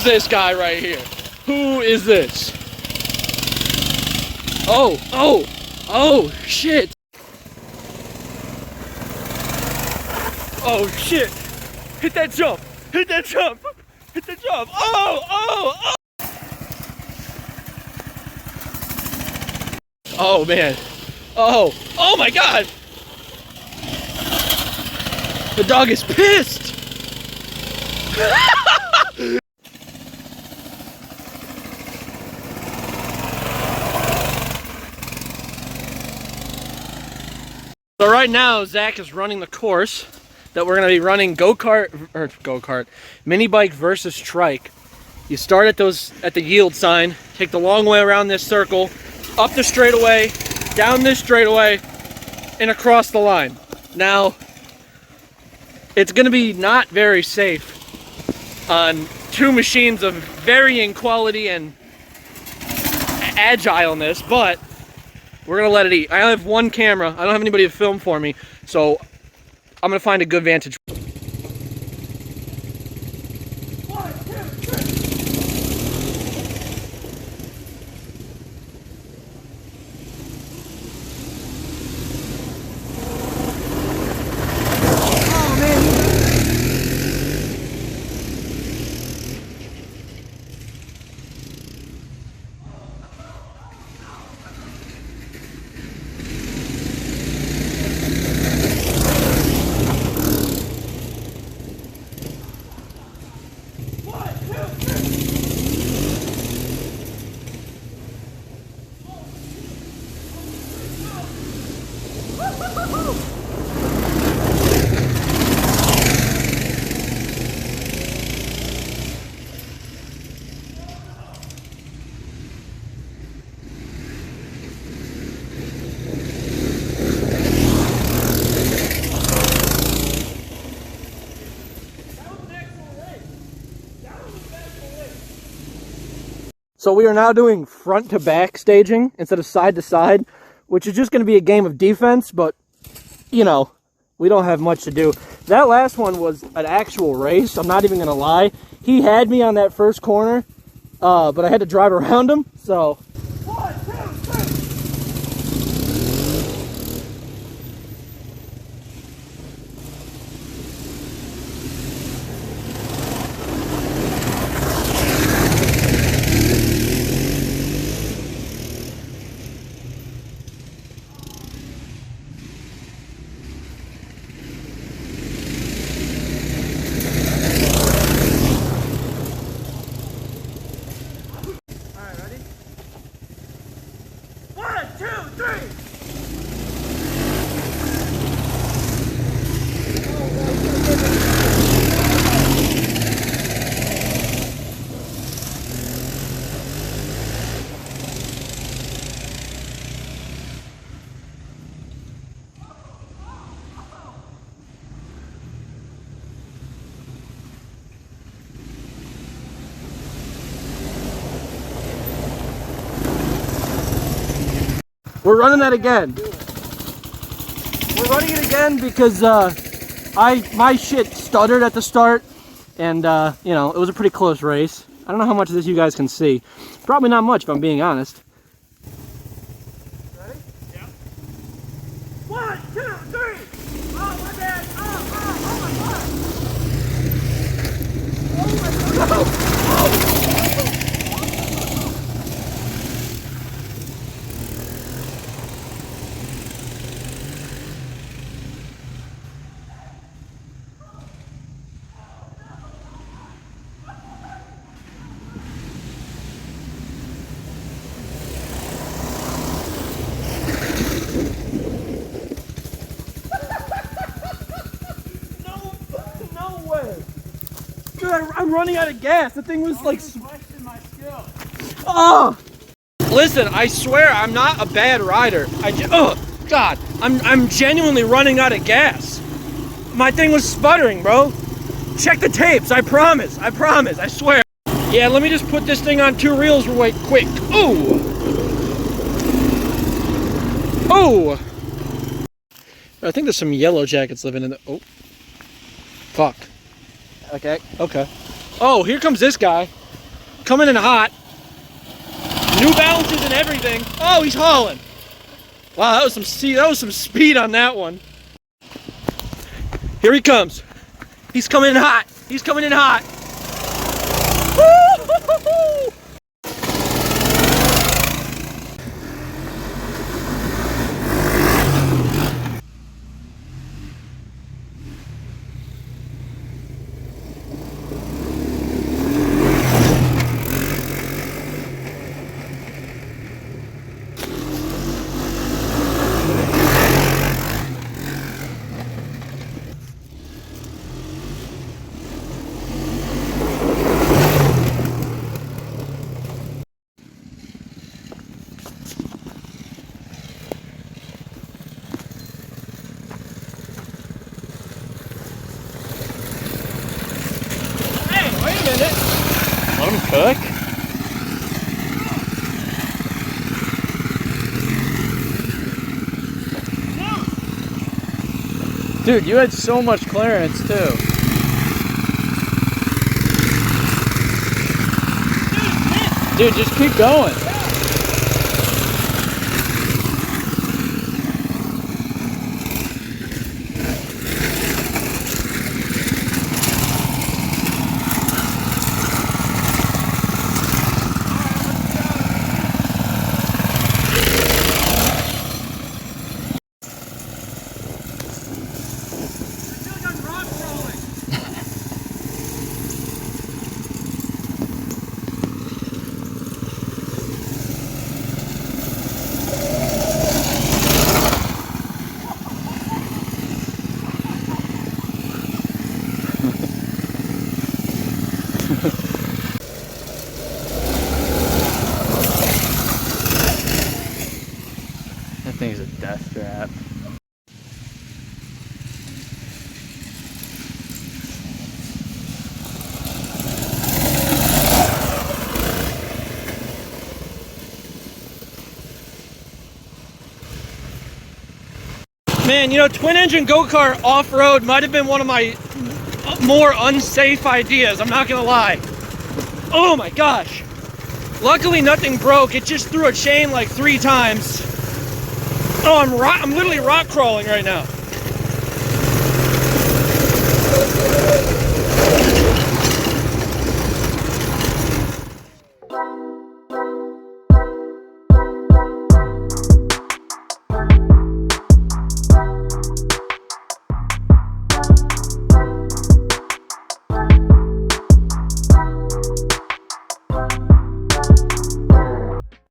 is this guy right here? Who is this? Oh, shit. Oh, shit. Hit that jump. Hit that jump. Hit that jump. Oh. Oh, man. Oh my God. The dog is pissed. So right now, Zach is running the course that we're going to be running mini bike versus trike. You start at the yield sign, take the long way around this circle, up the straightaway, down this straightaway, and across the line. Now, it's going to be not very safe on two machines of varying quality and agileness, but we're going to let it eat. I only have one camera. I don't have anybody to film for me, so I'm going to find a good vantage. So we are now doing front to back staging instead of side to side, which is just going to be a game of defense, but, you know, we don't have much to do. That last one was an actual race, I'm not even going to lie. He had me on that first corner, but I had to drive around him, so... 1, 2, 3! We're running that again. We're running it again because my shit stuttered at the start, and you know, it was a pretty close race. I don't know how much of this you guys can see. Probably not much if I'm being honest. Ready? Yeah. 1, 2, 3! Oh my bad! Oh my god! Oh my god! Oh. Dude, I'm running out of gas. The thing was like... Oh! Listen, I swear I'm not a bad rider. Oh, God. I'm genuinely running out of gas. My thing was sputtering, bro. Check the tapes. I promise. I swear. Yeah, let me just put this thing on 2 reels right quick. Ooh! Oh! I think there's some yellow jackets living in the... Oh. Fuck. Okay. Oh, here comes this guy. coming in hot. New Balances and everything. Oh, he's hauling. Wow, that was some speed on that one. Here he comes. He's coming in hot. He's coming in hot. Woo-hoo-hoo-hoo! Let him cook. Dude, you had so much clearance too. Dude, just keep going. That thing's a death trap. Man, you know, Twin Engine Go Kart off-road might have been one of my more unsafe ideas, I'm not gonna lie. Oh my gosh. Luckily nothing broke, it just threw a chain like 3 times. Oh, I'm literally rock crawling right now.